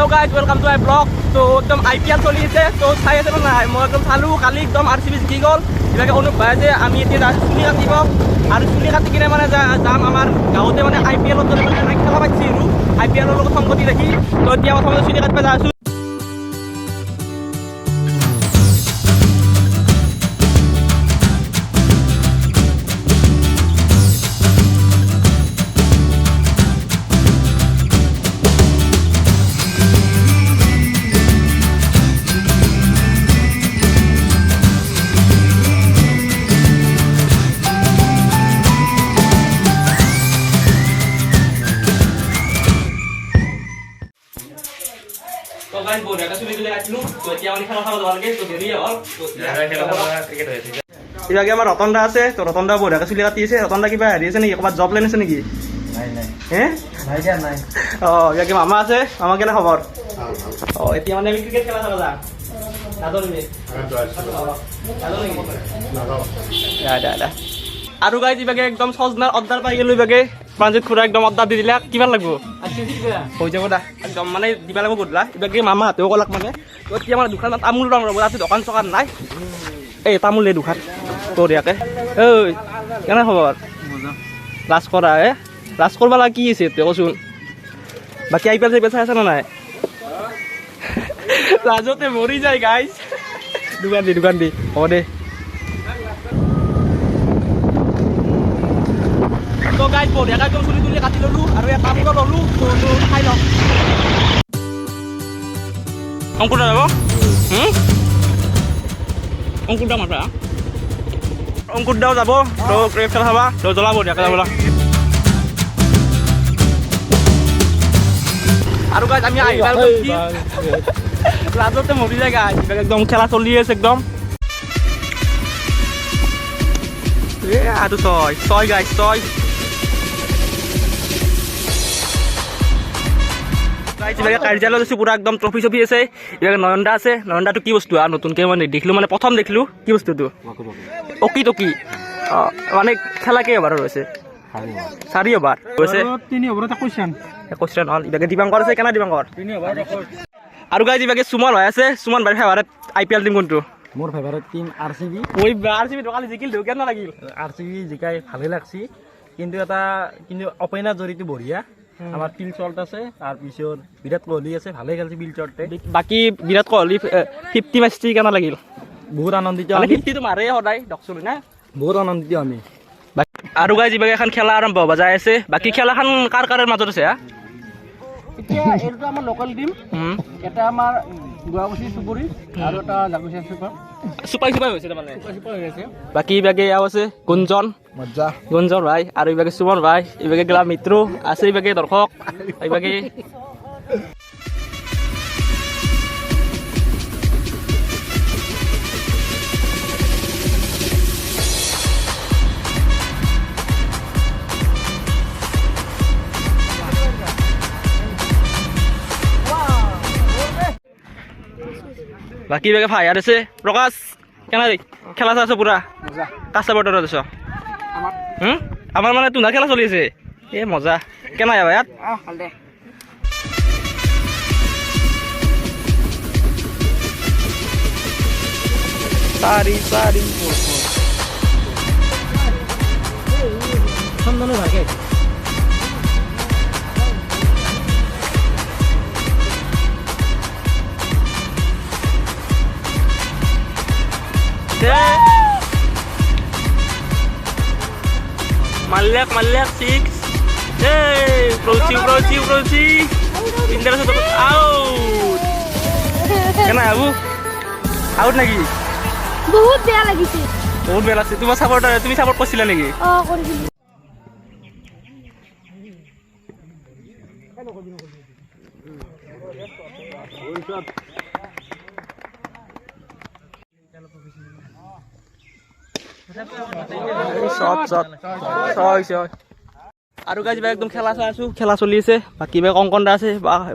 Hello guys welcome to my blog तो एकदम IPL চলি আছে তো চাই আছে নাই মই একদম চালো কালি একদম RCB জিকি গ'ল ইভাগে অনুপ ভাই যে আমি এতিয়া চুলি কাটিব আৰু চুলি কাটি কিনে মানে যাম আমাৰ গাঁৱতে মানে IPL ত মানে খেলা পাইছি আৰু IPL ৰ লগত সংগতি ৰাখি তো এতিয়া প্ৰথমতে চুলি কাটিব যাই আছো तो गाइस बोल रहा सुबह के आइलु तो এতিয়া আমি খেলা খেলা যাব লাগে তো দেৰি হ'ল তো খেলা ক্ৰিকেট হৈ আছে ইভাগে আমাৰ ৰতনদা আছে তো ৰতনদা বঢ়িয়া চুলি কাটি আছে ৰতনদা কিবা হেৰি আছে নেকি ক'ৰবাত জব লাইন আছে নেকি নাই নাই হে নাই দিয়া নাই ইভাগে মামা আছে মামা কেনে খবৰ এতিয়া মানে আমি ক্ৰিকেট খেলা খেলা যাম দাদৰনি দাদা আৰু গাইজ ইভাগে একদম সজনাৰ অৰ্ডাৰ পাই গেলো ইভাগে পাঞ্জিত খুৰা একদম অৰ্ডাৰ দি দিলে কিমান লাগিব হৈ যাব দা একদম মানে দিবা লাগিব গধলা ইভাগে মামা হাতেও কলাক মানে তো এতিয়া মানে দোকানত তামোল ৰং ৰ'ব আছে দোকান চকান নাই এই তামোল এই দোকান বঢ়িয়াকে ঐ কেনে খবৰ লাজ কৰা লাজ কৰিব লাগে কি আছে এতিয়া কচোন বাকী IPL চাই আছে নে নাই লাজতে মৰি যায় গাইজ দোকান দি হ'ব দে তো গাইজ বঢ়িয়াকৈ একদম চুলি তুলি কাটি ল'লোঁ আৰু ইয়াত তামোল ল'লোঁ তো খাই লওঁ অংকুৰ দা যাব অংকুৰ দা মাতা অংকুৰ দাও যাব তো ক্ৰেপ খেলা খাবা তো জ্বলা বঢ়িয়াকৈ যাব আৰু গাইজ আমি আহিবা লাজতে মৰি যায় গাইজ একদম খেলা চলি আছে একদম আৰু ছয় গাইজ ছয় কাৰ্যালয় আছে পুৰা একদম ট্ৰফি চফি আছে ইভাগে নয়নদা আছে নয়নদাটো কি বস্তু আৰু নতুনকৈ মানে দেখিলোঁ মানে প্ৰথম দেখিলোঁ কি বস্তুটো অকি টকি মানে খেলা কেই অভাৰৰ হৈছে 4 অভাৰ হৈছে 3 অভাৰত 21 ৰান হ'ল ইভাগে দীপাংকৰ আছে কেনে দীপাংকৰ 3 অভাৰ আৰু গাইজ ইভাগে সুমন হৈ আছে সুমন বাৰ ফেভাৰেট IPL টিম কোনটো মোৰ ফেভাৰেট টিম RCB RCB কালি জিকিল কেনে লাগিল RCB জিকাই ভালে লাগছি কিন্তু অপেনাৰ জৰিটো বঢ়িয়া আমার পিল চল্ট আছে আর পিছর বিরাট কোহলি আছে ভালে খেলছে বিল চল্টে বাকি বিরাট কোহলি 50 ম্যাচটি কেনা লাগিল বহুত আনন্দিত মানে 50 তো মারে সদায় দকছলি না বহুত আনন্দিত আমি আৰু গাইজ ইভাগে এখন খেলা আৰম্ভ হ'ব যাই আছে বাকি খেলাখন কাৰ মাজত আছে এতিয়া এইটো আমাৰ লোকাল টিম এটা আমাৰ গুৱাহাটী সুপুৰি আৰু এটা জাগুচিয়া সুপাই হৈছে মানে সুপাই হৈছে বাকি ইভাগে ইয়াও আছে গুঞ্জন ভাই আৰু ইভাগে সুমন ভাই ইভাগে গেলা মিত্ৰ আছে ইভাগে দৰ্শক ইভাগে বাকি ইভাগে ফায়াৰ আছে প্ৰকাশ কেনা খেলা চাইছ পুৰা কাঁচা বটৰত আছ আমার মানে তুনা খেলা চলি আছে এ মজা কেনা যাবা ইয়াত সারি সন্দনে ভাগে Malek 6 proci pindah satu out kena abu out lagi বহুত বেয়া লাগিছে তোমার সাপোর্ট তুমি সাপোর্ট করছিলা নাকি কৰিছিলো আৰু গাইজ একদম খেলা চাই আছো খেলা চলি আছে বাকী কংকন দা আছে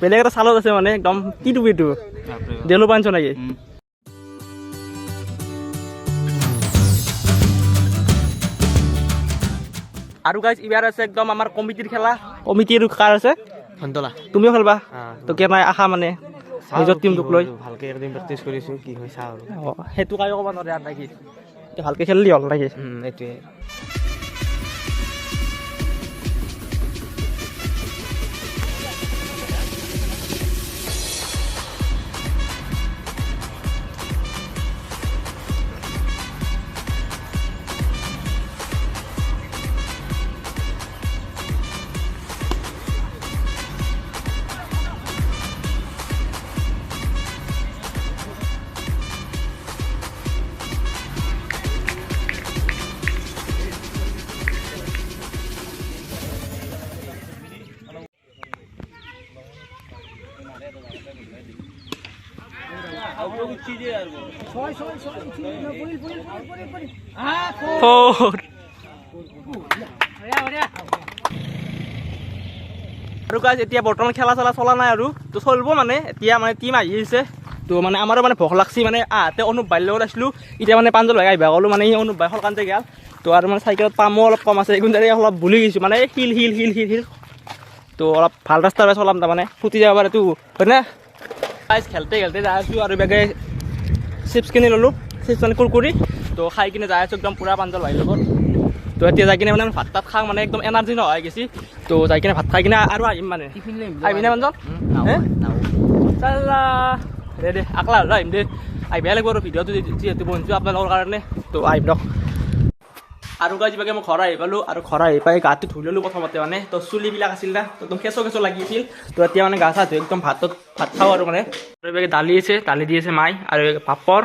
বেলেগ এটা চালত আছে মানে একদম কি টুপিটো দেলো পাঞ্চ নাকি আৰু গাইজ ইবাৰ আছে একদম আমাৰ কমিটিৰ খেলা কমিটিৰ কাৰ আছে ধনতলা তুমিও খেলবা তো কেনে আশা মানে নিজৰ টিমটোক লৈ ভালকে একদিন প্ৰেক্টিচ কৰিছোঁ কি হয় চাওঁ আৰু সেইটো কায়ো ক'ব নোৱাৰে আৰু নেকি ভালকৈ খেলিলি হ'ল নেকি এইটোৱে আৰু গাইজ এতিয়া বৰ্তমান খেলা চেলা চলা নাই আৰু তো চলিব মানে এতিয়া মানে টিম আহি আছে তো মানে আমাৰো মানে ভোক লাগছি মানে আহতে অনুপ বাইৰ লগত আছিলোঁ এতিয়া মানে পাঞ্জল ভাই আহিবা ক'লোঁ মানে অনুপ বাই সলকানতে গেল তো আৰু মানে চাইকেলত পামো অলপ কম আছে এইগুণ অলপ ভুলি গৈছোঁ মানে শিল শিল শিল শিল শিল তো অলপ ভাল ৰাস্তাৰ পৰা চলাম তাৰমানে ফুটি যাব পাৰে তো হয়নে গাইজ খেলতে খেলতে যাই আছোঁ আৰু বেগে চিপছ কিনি ল'লোঁ চিপছ মানে কুৰকুৰি তো খাই কিনে যাই আছোঁ একদম পূৰা পাঞ্জল ভাইৰ লগত তো এতিয়া যাই কিনে মানে ভাত তাত খাওঁ মানে একদম এনাৰ্জি নোহোৱা হৈ গৈছে তো যাই কিনে ভাত খাই কিনে আৰু আহিম মানে আহিবি নে পাঞ্জল চাল্লা দে আকলা হ'লে আহিম দে আহিবহে লাগিব আৰু ভিডিঅ'টো যিহেতু বনিছোঁ আপোনালোকৰ কাৰণে তো আহিম দিয়ক আৰু গাইজ বাগে মই ঘৰ আহি পালোঁ আৰু ঘৰ আহি পাই গাটো ধুই ল'লোঁ প্ৰথমতে মানে তো চুলিবিলাক আছিল না তো একদম কেঁচো কেঁচো লাগিছিল তো এতিয়া মানে গা চা ধুই একদম ভাত খাওঁ আৰু মানে আৰু এইভাগে দালি আছে দালি দি আছে মাই আৰু এইভাগে পাপৰ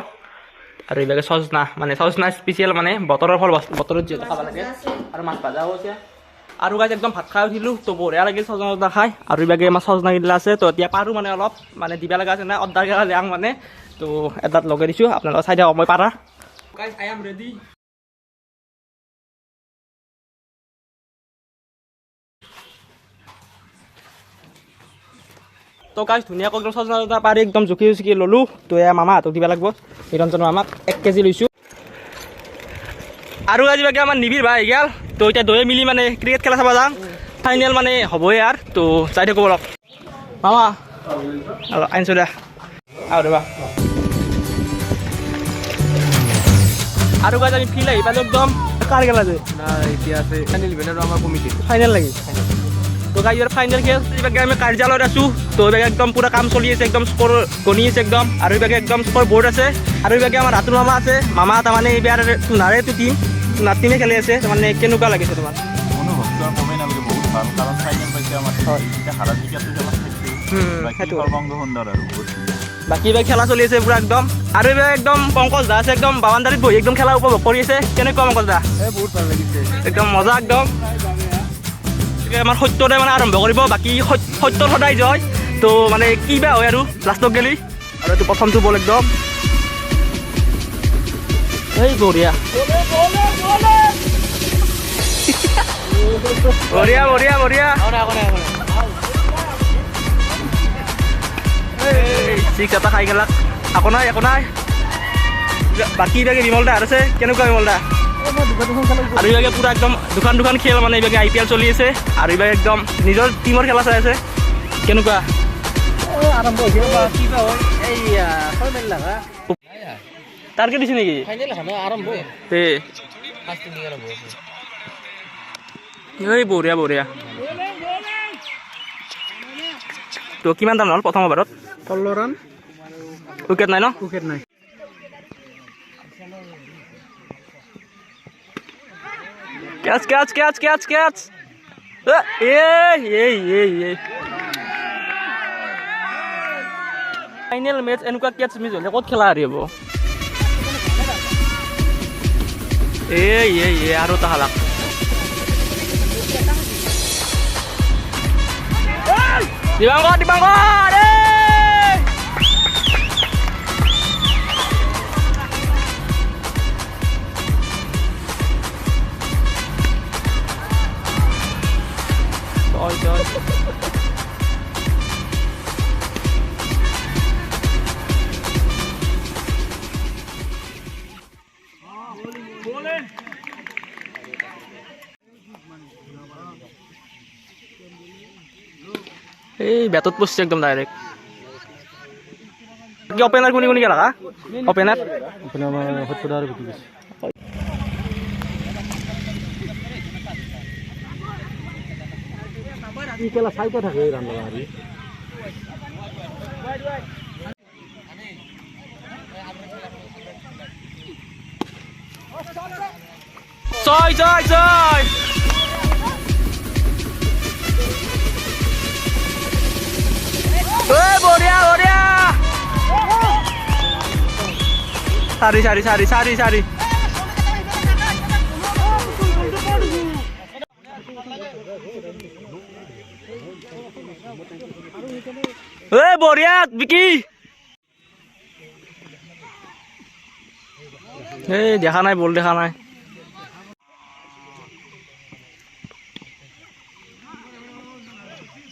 আৰু এইভাগে চজনা মানে চজনা স্পেচিয়েল মানে বতৰৰ ফল বতৰত যিহেতু খাব লাগে আৰু মাছ ভাজাও আছে আৰু গাইজ একদম ভাত খাই উঠিলোঁ তো বঢ়িয়া লাগিল চজনা চজনা খাই আৰু এইভাগে আমাৰ চজনা গিলা আছে তো এতিয়া পাৰোঁ মানে অলপ মানে দিব লগা আছে না অৰ্ডাৰ কৰা যাওঁ মানে তো এটাত লগাই দিছোঁ আপোনালোকে চাই দিয়ক মই পাৰা গাইজ আই এম ৰেডি তো গাইজ ধুনীয়াকৈ একদম চজনা চজনা পাৰি একদম জুখি জুখি ল'লোঁ তো এয়া মামাহঁতক দিব লাগিব নিৰঞ্জন মামাক 1 কেজি লৈছোঁ আৰু আজি বাকী আমাৰ নিবিৰ ভাই গেল তো এতিয়া দুয়ে মিলি মানে ক্ৰিকেট খেলা চাব যাম ফাইনেল মানে হ'বই আৰু তো চাই থাকোঁ অলপ মামা অলপ আনিছোঁ দে আৰু ৰ'বা আৰু গাইজ আমি ফিল্ড আহি পালোঁ একদম কাৰ গেলা যে এতিয়া আছে ফাইনেল ইভেণ্ট আৰু আমাৰ কমিটি ফাইনেল লাগি তো গাইজ ফাইনেল খেল এইভাগে আমি কাৰ্যালয়ত আছোঁ তো এইভাগে একদম পূৰা কাম চলি আছে একদম স্ক'ৰ গণি আছে একদম আৰু এইভাগে একদম স্ক'ৰ বৰ্ড আছে আৰু এইভাগে আমাৰ ৰাতুল মামা আছে মামা তাৰমানে এইবাৰ তোনাৰেতো তোনাৰ টিমে খেলি আছে তাৰমানে কেনেকুৱা লাগিছে তোমাৰ অনুভৱটো আৰু কমেই নালাগে বহুত ভাল কাৰণ ফাইনেল পাইছে আমাৰ এতিয়া হাৰা জিকাটো খেলা সেইটো সৰ্বাংগ সুন্দৰ আৰু বহুত বাকী এইবাৰ খেলা চলি আছে পূৰা একদম আৰু এইবাৰ একদম পংকজ দা আছে একদম বাউণ্ডাৰীত বহি একদম খেলা উপভোগ কৰি আছে কেনেকুৱা পংকজ দা বহুত ভাল লাগিছে একদম মজা একদম আমাৰ সত্যতে মানে আৰম্ভ কৰিব বাকী সত্যৰ সদায় জয় তো মানে কি বা হয় আৰু লাষ্টত গেলি আৰু এইটো প্ৰথমটো বল একদম এই বঢ়িয়া বঢ়িয়া বঢ়িয়া বঢ়িয়া চিক্স এটা খাই গেলাক একো নাই বাকী ইভাগে বিমল দা আছে কেনেকুৱা বিমল দা আৰু এইভাগে পূৰা একদম দুখন খেল মানে এইভাগে IPL চলি আছে আৰু এইভাগে একদম নিজৰ টিমৰ খেলা চাই আছে কেনেকুৱা আৰম্ভ হৈছে কিবা হয় এই ফাইনেল লাগা টাৰ্গেট দিছে নেকি ফাইনেল আৰম্ভ ফাৰ্ষ্ট ইনিং আৰম্ভ হৈছে এই বঢ়িয়া তো কিমান টান হ'ল প্ৰথম অভাৰত 16 ৰান উইকেট নাই ন উইকেট নাই ক্যাচ ফাইনেল মেচ এনেকুৱা কেচ মিছ হ'লে ক'ত খেলা হাৰি হ'ব আৰু এটা হালাক দিবাংকৰ এই বেটত পড়ছে একদম ডাইৰেক্ট। কি ওপেনাৰ কোনি কোনি গেলা ওপেনাৰ আমাৰ সত্যদা আৰু গুটি গৈছে। ই কেলা চাইতে থাকে এই ৰান্ধা বাঢ়ি। ছয় ছয় ছয় বঢ়িয়া বঢ়িয়া সারি সারি সারি সারি সারি বঢ়িয়া বিকি এই দেখা নাই বল দেখা নাই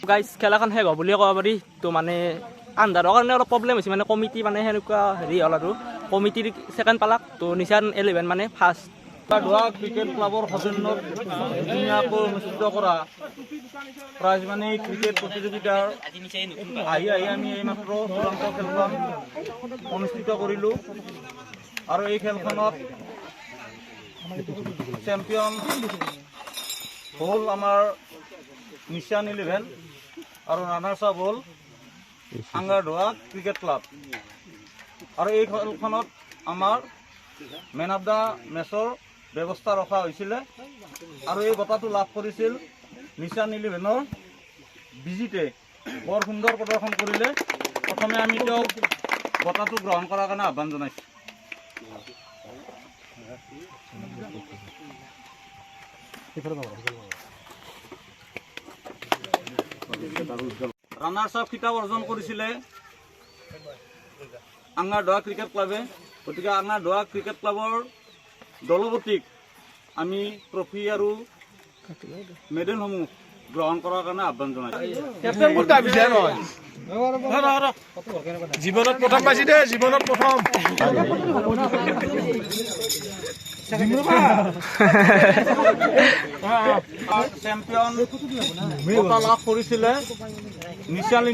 গাইজ খেলাখন শেষ হ'ব বুলিয়ে ক'ব পাৰি তো মানে আন্ধাৰৰ কাৰণে অলপ প্ৰব্লেম হৈছে মানে কমিটি মানে সেনেকুৱা হেৰি হ'ল আৰু কমিটিৰ ছেকেণ্ড পালাক তো নিচান 11 মানে ফাৰ্ষ্ট ধোৱা ক্ৰিকেট ক্লাবৰ সৌজন্যত ধুনীয়াকৈ অনুষ্ঠিত কৰা প্ৰাইজ মানি ক্ৰিকেট প্ৰতিযোগিতাৰ আহি আমি এইমাত্ৰ চূড়ান্ত খেলখন অনুষ্ঠিত কৰিলোঁ আৰু এই খেলখনত চেম্পিয়ন হ'ল আমাৰ নিচান 11 আৰু ৰানাৰ্ছ আপ হ'ল আংগাৰধোৱা ক্ৰিকেট ক্লাব আৰু এই খেলখনত আমাৰ মেন অফ দ্য মেচৰ ব্যৱস্থা ৰখা হৈছিলে আৰু এই বঁটাটো লাভ কৰিছিল নিচান 11ৰ বিজিতে বৰ সুন্দৰ প্ৰদৰ্শন কৰিলে প্ৰথমে আমি তেওঁক বঁটাটো গ্ৰহণ কৰাৰ কাৰণে আহ্বান জনাইছোঁ ৰানাৰ্ছ আপ খিতাপ অৰ্জন কৰিছিলে আংগাৰধোৱা ক্ৰিকেট ক্লাবে গতিকে আংগাৰধোৱা ক্ৰিকেট ক্লাবৰ দলপতিক আমি ট্ৰফি আৰু মেডেলসমূহ গ্ৰহণ কৰাৰ কাৰণে আহ্বান জনাইছোঁ জীৱনত প্ৰথম পাইছি দে জীৱনত প্ৰথম চেম্পিয়ন বঁটা লাভ কৰিছিলে নিচান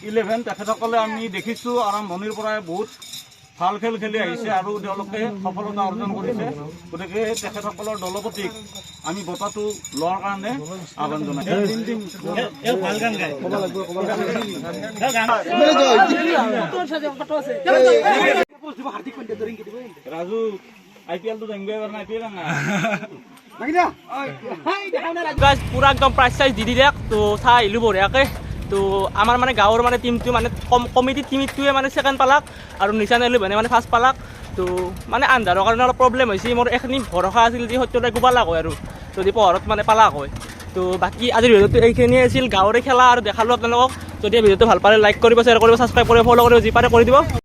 11 তেখেতসকলে আমি দেখিছোঁ আৰম্ভণিৰ পৰাই বহুত ভাল খেল খেলি আহিছে আৰু তেওঁলোকে সফলতা অৰ্জন কৰিছে গতিকে তেখেতসকলৰ দলপতিক আমি বঁটাটো লোৱাৰ কাৰণে আহ্বান জনাইছোঁ ৰাজু IPL-টো জানিবই পাৰা নাই পুৰা একদম প্ৰাইজ চাইজ দি দিলে তো চাই আহিলোঁ বঢ়িয়াকৈ তো আমাৰ মানে গাঁৱৰ মানে টিমটো মানে কমিটিৰ টিমটোৱে মানে ছেকেণ্ড পালাক আৰু নিচান 11 মানে ফাৰ্ষ্ট পালাক তো মানে আন্ধাৰৰ কাৰণে অলপ প্ৰব্লেম হৈছে মোৰ এইখিনি ভৰসা আছিল যে সত্যতে একো পালাক হয় আৰু যদি পোহৰত মানে পালাক হয় তো বাকী আজিৰ ভিডিঅ'টো এইখিনিয়ে আছিল গাঁৱৰে খেলা আৰু দেখালোঁ আপোনালোকক যদি ভিডিঅ'টো ভাল পালে লাইক কৰিব শ্বেয়াৰ কৰিব ছাবস্ক্ৰাইব কৰিব ফ'ল' কৰিব যি পাৰে কৰি দিব